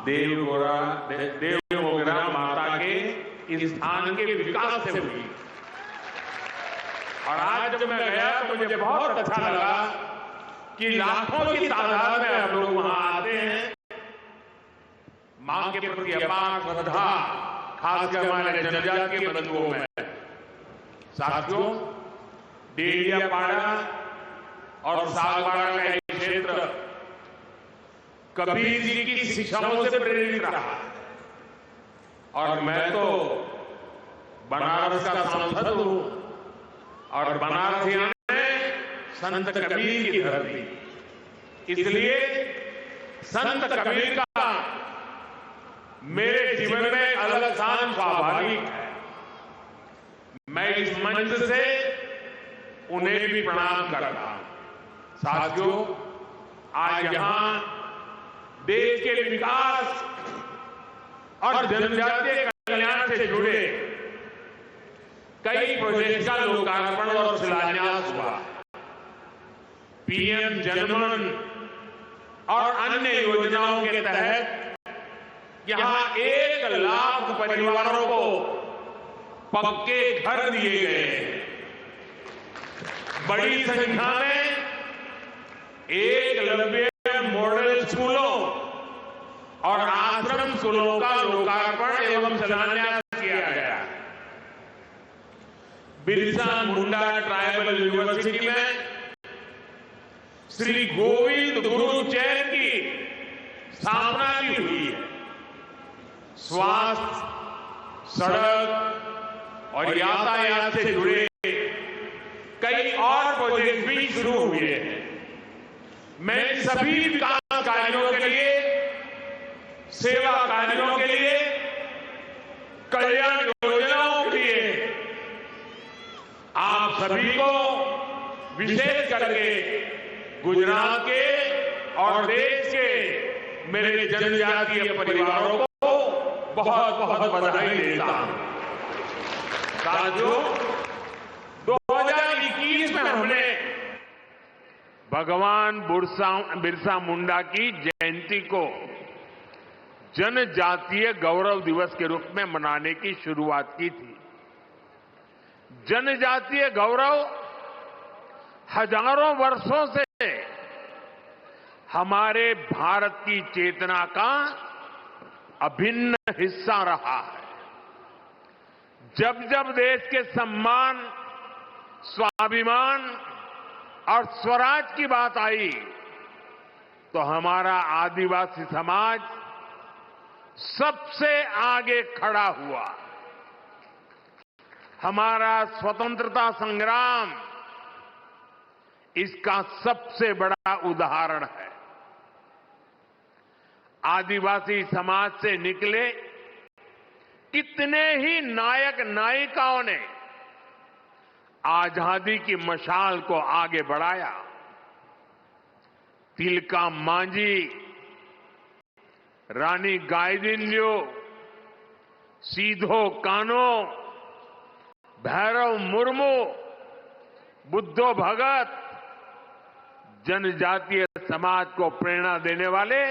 देवमोगरा माता के इस स्थान के विकास से हुई। और आज जब मैं गया तो मुझे बहुत अच्छा लगा कि लाखों की तादाद में हम लोग वहां आते हैं। मां के प्रति अपार श्रद्धा, खासकर हमारे जनजातीय बंधुओं में। साथियों, डेढ़ियापाड़ा और सागवाड़ा का ये क्षेत्र कबीर जी की शिक्षाओं से प्रेरित रहा। और मैं तो बनारस का सांसद हूं और बनारस यानी संत कबीर की धरती। इसलिए संत कबीर का मेरे जीवन में एक अलग स्थान स्वाभाविक है। मैं इस मंच से उन्हें भी प्रणाम करता हूं। साथियों, आज यहां देश के विकास और जनजातीय कल्याण से जुड़े कई प्रोजेक्ट का लोकार्पण और शिलान्यास हुआ। पीएम जनमन और अन्य योजनाओं के तहत यहां 1 लाख परिवारों को पक्के घर दिए गए हैं। बड़ी संख्या में एकलव्य मॉडल स्कूलों और आश्रम स्कूलों का लोकार्पण एवं शिलान्यास किया गया। बिरसा मुंडा ट्राइबल यूनिवर्सिटी में श्री गोविंद गुरु चैन की स्थापना भी हुई है। स्वास्थ्य, सड़क और यातायात से जुड़े कई और प्रोजेक्ट भी शुरू हुए हैं। मैं सभी विकास कार्यों के लिए, सेवा कार्यों के लिए, कल्याण योजनाओं के लिए आप सभी को विशेष करके गुजरात के और देश के मेरे जनजातीय परिवारों को बहुत बहुत बधाई देता हूं। साथियों, 2021 में हमने भगवान बिरसा मुंडा की जयंती को जनजातीय गौरव दिवस के रूप में मनाने की शुरुआत की थी। जनजातीय गौरव हजारों वर्षों से हमारे भारत की चेतना का अभिन्न हिस्सा रहा है। जब जब देश के सम्मान, स्वाभिमान और स्वराज की बात आई तो हमारा आदिवासी समाज सबसे आगे खड़ा हुआ। हमारा स्वतंत्रता संग्राम इसका सबसे बड़ा उदाहरण है। आदिवासी समाज से निकले कितने ही नायक नायिकाओं ने आजादी की मशाल को आगे बढ़ाया। तिलका मांझी, रानी गाइदिन्ल्यू, सीधो कान्हो, भैरव मुर्मू, बुद्धो भगत, जनजातीय समाज को प्रेरणा देने वाले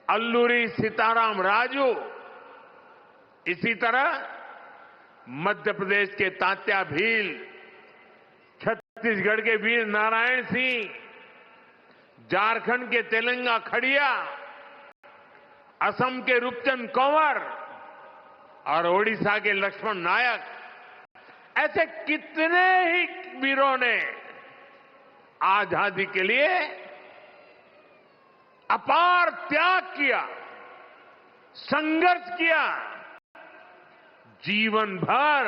अल्लूरी सीताराम राजू, इसी तरह मध्य प्रदेश के तात्या भील, छत्तीसगढ़ के वीर नारायण सिंह, झारखंड के तेलंगा खड़िया, असम के रूपचंद कंवर और ओडिशा के लक्ष्मण नायक, ऐसे कितने ही वीरों ने आजादी के लिए अपार त्याग किया, संघर्ष किया, जीवन भर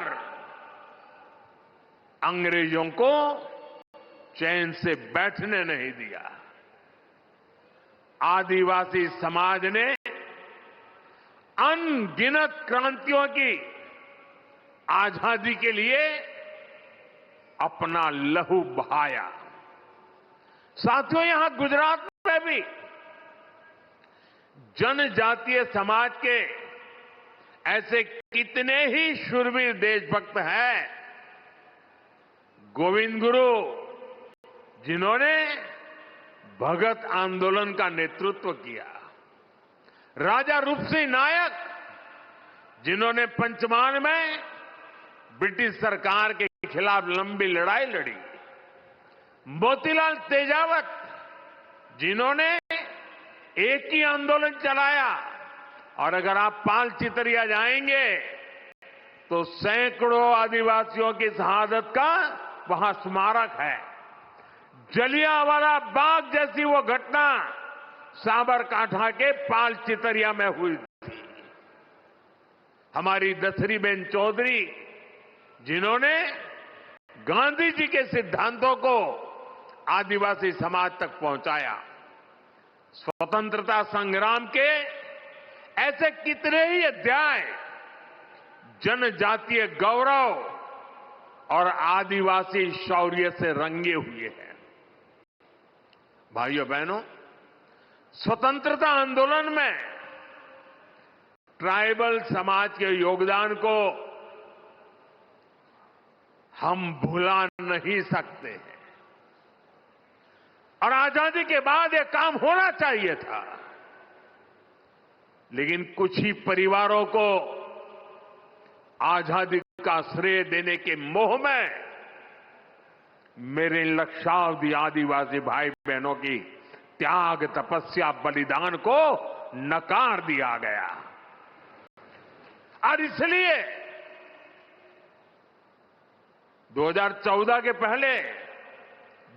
अंग्रेजों को चैन से बैठने नहीं दिया। आदिवासी समाज ने अनगिनत क्रांतियों की आजादी के लिए अपना लहू बहाया। साथियों, यहां गुजरात में भी जनजातीय समाज के ऐसे कितने ही शूरवीर देशभक्त हैं। गोविंद गुरु, जिन्होंने भगत आंदोलन का नेतृत्व किया, राजा रूपसिंह नायक, जिन्होंने पंचमार में ब्रिटिश सरकार के खिलाफ लंबी लड़ाई लड़ी, मोतीलाल तेजावत, जिन्होंने एक ही आंदोलन चलाया, और अगर आप पाल चितरिया जाएंगे तो सैकड़ों आदिवासियों की शहादत का वहां स्मारक है। जलियांवाला बाग जैसी वो घटना साबरकांठा के पाल चितरिया में हुई थी। हमारी दसरीबेन चौधरी, जिन्होंने गांधी जी के सिद्धांतों को आदिवासी समाज तक पहुंचाया। स्वतंत्रता संग्राम के ऐसे कितने ही अध्याय जनजातीय गौरव और आदिवासी शौर्य से रंगे हुए हैं। भाइयों बहनों, स्वतंत्रता आंदोलन में ट्राइबल समाज के योगदान को हम भुला नहीं सकते हैं, और आजादी के बाद यह काम होना चाहिए था। लेकिन कुछ ही परिवारों को आजादी का श्रेय देने के मोह में मेरे लक्षावधि आदिवासी भाई बहनों की त्याग, तपस्या, बलिदान को नकार दिया गया। और इसलिए 2014 के पहले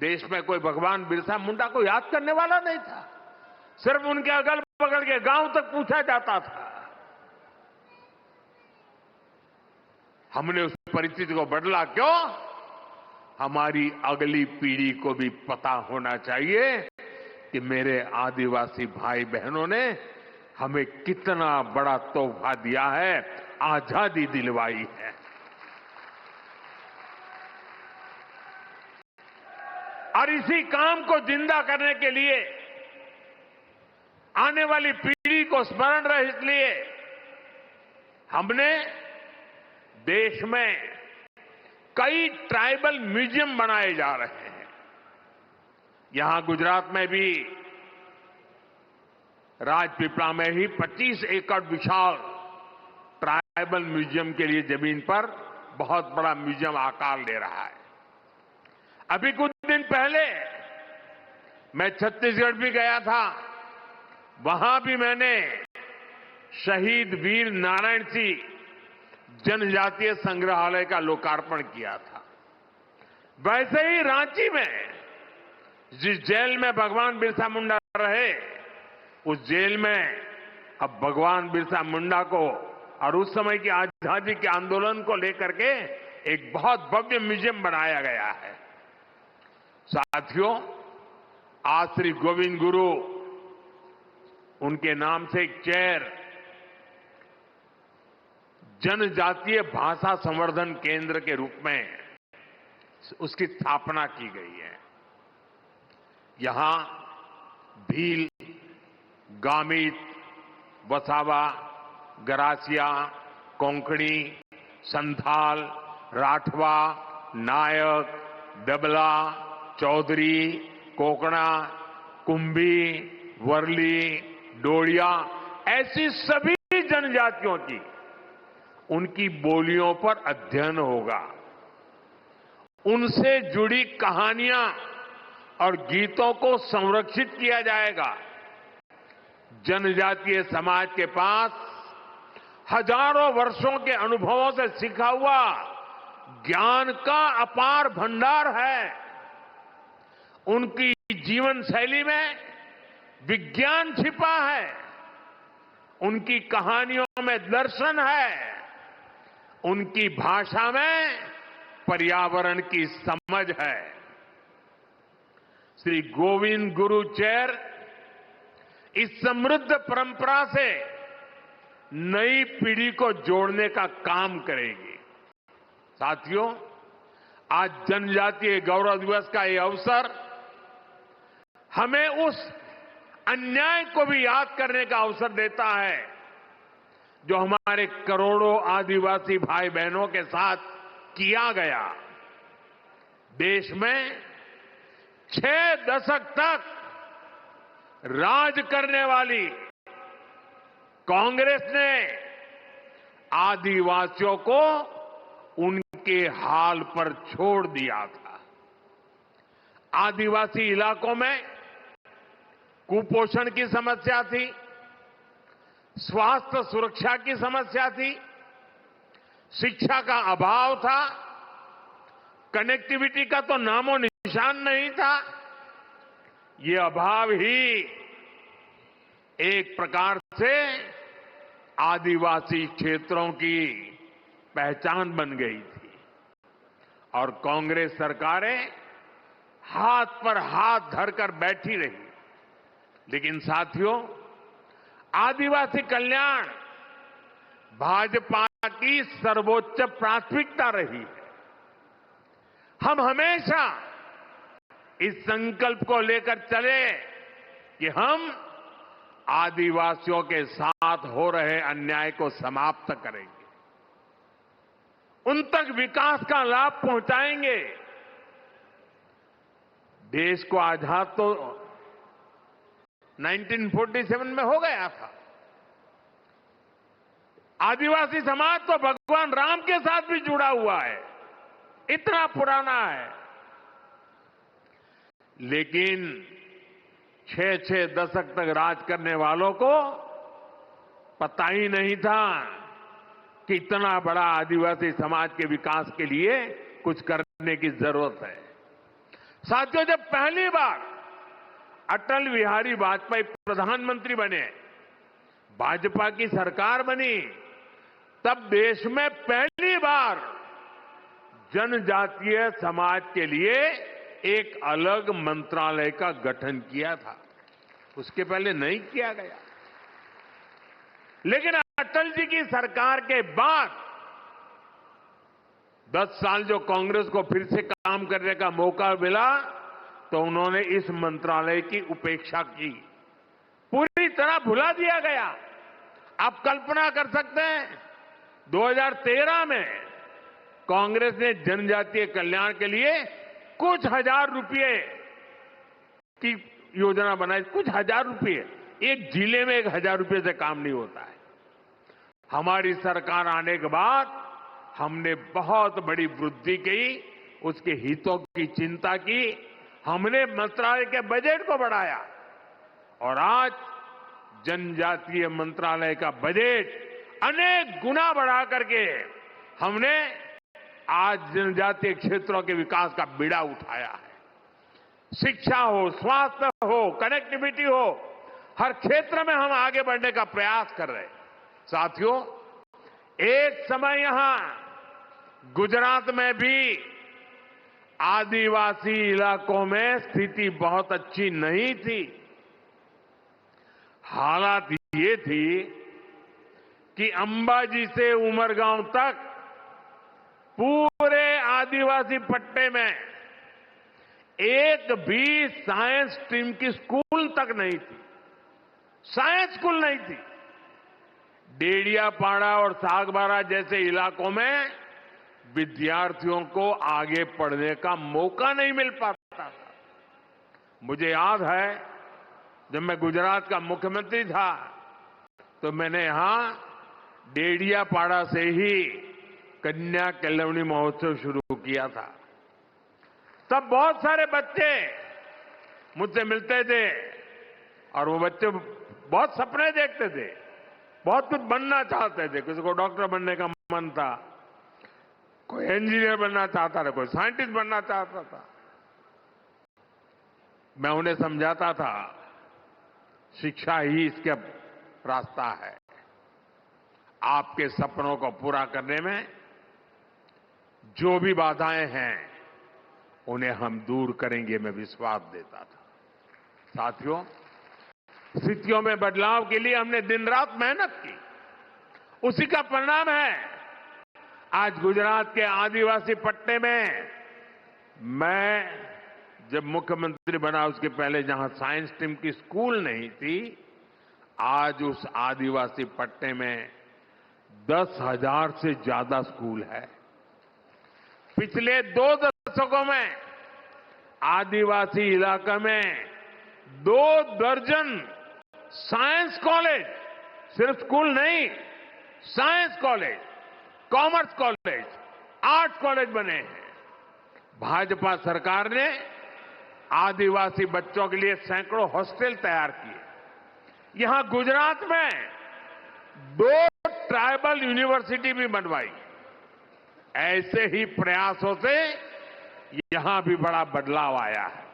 देश में कोई भगवान बिरसा मुंडा को याद करने वाला नहीं था। सिर्फ उनके अगल बगल के गांव तक पूछा जाता था। हमने उस परिस्थिति को बदला। क्यों? हमारी अगली पीढ़ी को भी पता होना चाहिए कि मेरे आदिवासी भाई बहनों ने हमें कितना बड़ा तोहफा दिया है, आजादी दिलवाई है। और इसी काम को जिंदा करने के लिए, आने वाली पीढ़ी को स्मरण रहे, इसलिए हमने देश में कई ट्राइबल म्यूजियम बनाए जा रहे हैं। यहां गुजरात में भी राजपीपला में ही 25 एकड़ विशाल ट्राइबल म्यूजियम के लिए जमीन पर बहुत बड़ा म्यूजियम आकार ले रहा है। अभी कुछ दिन पहले मैं छत्तीसगढ़ भी गया था। वहां भी मैंने शहीद वीर नारायण सिंह जनजातीय संग्रहालय का लोकार्पण किया था। वैसे ही रांची में जिस जेल में भगवान बिरसा मुंडा रहे, उस जेल में अब भगवान बिरसा मुंडा को और उस समय की आजादी के आंदोलन को लेकर के एक बहुत भव्य म्यूजियम बनाया गया है। साथियों, आज श्री गोविंद गुरु, उनके नाम से एक चेयर जनजातीय भाषा संवर्धन केंद्र के रूप में उसकी स्थापना की गई है। यहां भील, गामित, वसावा, गरासिया, कोंकणी, संथाल, राठवा, नायक, दबला, चौधरी, कोकणा, कुंभी, वर्ली, डोडिया, ऐसी सभी जनजातियों की उनकी बोलियों पर अध्ययन होगा। उनसे जुड़ी कहानियां और गीतों को संरक्षित किया जाएगा। जनजातीय समाज के पास हजारों वर्षों के अनुभवों से सीखा हुआ ज्ञान का अपार भंडार है। उनकी जीवन शैली में विज्ञान छिपा है। उनकी कहानियों में दर्शन है। उनकी भाषा में पर्यावरण की समझ है। श्री गोविंद गुरु चेयर इस समृद्ध परंपरा से नई पीढ़ी को जोड़ने का काम करेगी। साथियों, आज जनजातीय गौरव दिवस का ये अवसर हमें उस अन्याय को भी याद करने का अवसर देता है जो हमारे करोड़ों आदिवासी भाई बहनों के साथ किया गया। देश में 6 दशक तक राज करने वाली कांग्रेस ने आदिवासियों को उनके हाल पर छोड़ दिया था। आदिवासी इलाकों में कुपोषण की समस्या थी, स्वास्थ्य सुरक्षा की समस्या थी, शिक्षा का अभाव था, कनेक्टिविटी का तो नामो निशान नहीं था। ये अभाव ही एक प्रकार से आदिवासी क्षेत्रों की पहचान बन गई थी और कांग्रेस सरकारें हाथ पर हाथ धरकर बैठी रही। लेकिन साथियों, आदिवासी कल्याण भाजपा की सर्वोच्च प्राथमिकता रही है। हम हमेशा इस संकल्प को लेकर चले कि हम आदिवासियों के साथ हो रहे अन्याय को समाप्त करेंगे, उन तक विकास का लाभ पहुंचाएंगे। देश को आजाद तो 1947 में हो गया था। आदिवासी समाज तो भगवान राम के साथ भी जुड़ा हुआ है, इतना पुराना है। लेकिन 6-6 दशक तक राज करने वालों को पता ही नहीं था कि इतना बड़ा आदिवासी समाज के विकास के लिए कुछ करने की जरूरत है। साथियों, जब पहली बार अटल बिहारी वाजपेयी प्रधानमंत्री बने, भाजपा की सरकार बनी, तब देश में पहली बार जनजातीय समाज के लिए एक अलग मंत्रालय का गठन किया था। उसके पहले नहीं किया गया। लेकिन अटल जी की सरकार के बाद 10 साल जो कांग्रेस को फिर से काम करने का मौका मिला, तो उन्होंने इस मंत्रालय की उपेक्षा की, पूरी तरह भुला दिया गया। आप कल्पना कर सकते हैं, 2013 में कांग्रेस ने जनजातीय कल्याण के लिए कुछ हजार रुपये की योजना बनाई। कुछ हजार रुपये, एक जिले में 1000 रुपये से काम नहीं होता है। हमारी सरकार आने के बाद हमने बहुत बड़ी वृद्धि की, उसके हितों की चिंता की, हमने मंत्रालय के बजट को बढ़ाया और आज जनजातीय मंत्रालय का बजट अनेक गुना बढ़ा करके हमने आज जनजातीय क्षेत्रों के विकास का बीड़ा उठाया है। शिक्षा हो, स्वास्थ्य हो, कनेक्टिविटी हो, हर क्षेत्र में हम आगे बढ़ने का प्रयास कर रहे हैं। साथियों, एक समय यहां गुजरात में भी आदिवासी इलाकों में स्थिति बहुत अच्छी नहीं थी। हालात ये थी कि अंबाजी से उमरगांव तक पूरे आदिवासी पट्टे में एक भी साइंस स्ट्रीम की स्कूल तक नहीं थी। साइंस स्कूल नहीं थी। डेडियापाड़ा और सागबारा जैसे इलाकों में विद्यार्थियों को आगे पढ़ने का मौका नहीं मिल पाता था। मुझे याद है, जब मैं गुजरात का मुख्यमंत्री था तो मैंने यहां डेडियापाड़ा से ही कन्या केलवनी महोत्सव शुरू किया था। तब बहुत सारे बच्चे मुझसे मिलते थे और वो बच्चे बहुत सपने देखते थे, बहुत कुछ बनना चाहते थे। किसी को डॉक्टर बनने का मन था, कोई इंजीनियर बनना चाहता था, कोई साइंटिस्ट बनना चाहता था। मैं उन्हें समझाता था, शिक्षा ही इसका रास्ता है। आपके सपनों को पूरा करने में जो भी बाधाएं हैं उन्हें हम दूर करेंगे, मैं विश्वास देता था। साथियों, स्थितियों में बदलाव के लिए हमने दिन रात मेहनत की, उसी का परिणाम है आज गुजरात के आदिवासी पट्टे में। मैं जब मुख्यमंत्री बना उसके पहले जहां साइंस स्ट्रीम की स्कूल नहीं थी, आज उस आदिवासी पट्टे में 10,000 से ज्यादा स्कूल है। पिछले 2 दशकों में आदिवासी इलाका में 2 दर्जन साइंस कॉलेज सिर्फ स्कूल नहीं, science college, commerce college, arts college बने हैं। भाजपा सरकार ने आदिवासी बच्चों के लिए सैकड़ों हॉस्टल तैयार किए। यहां गुजरात में 2 ट्राइबल यूनिवर्सिटी भी बनवाई। ऐसे ही प्रयासों से यहां भी बड़ा बदलाव आया है।